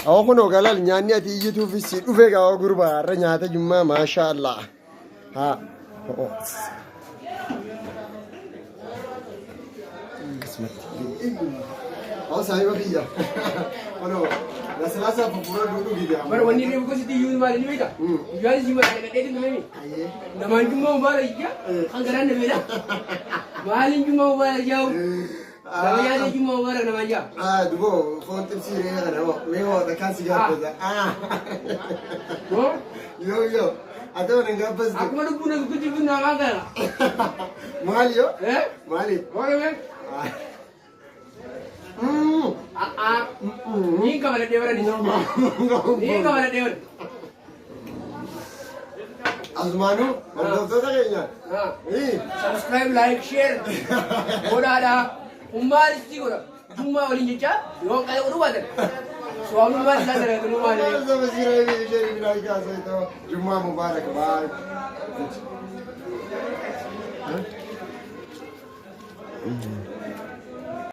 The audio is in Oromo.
أو كنوا قال نياني تيجي في السيد وفيك أو قربا رنيات جمّا ما شاء الله ها أو سايبا كيا أنا بس لا سافر برا دودو كيا baru wani ne ko siti yul mali ni beta yali jima daga dai din memi da man juma mubara ya an garan da bela malin juma mubara jaw da ya da juma mubara na manja دبو فون تفسير يا غنا ميو ده كان سيجار كذا يو أدور إنك بس aku mana guna kuci guna magal ماليو مالي oke men ni kamar dewa ni ni kamar dewa أزمانو مرد ده كينيا subscribe like share udah ada umar sih udah cuma oleh jeca yo kalau udah ada suami umar sadar itu umar ini زما زيرة بيجري بلاي كاسة تو جمعة مبارك باي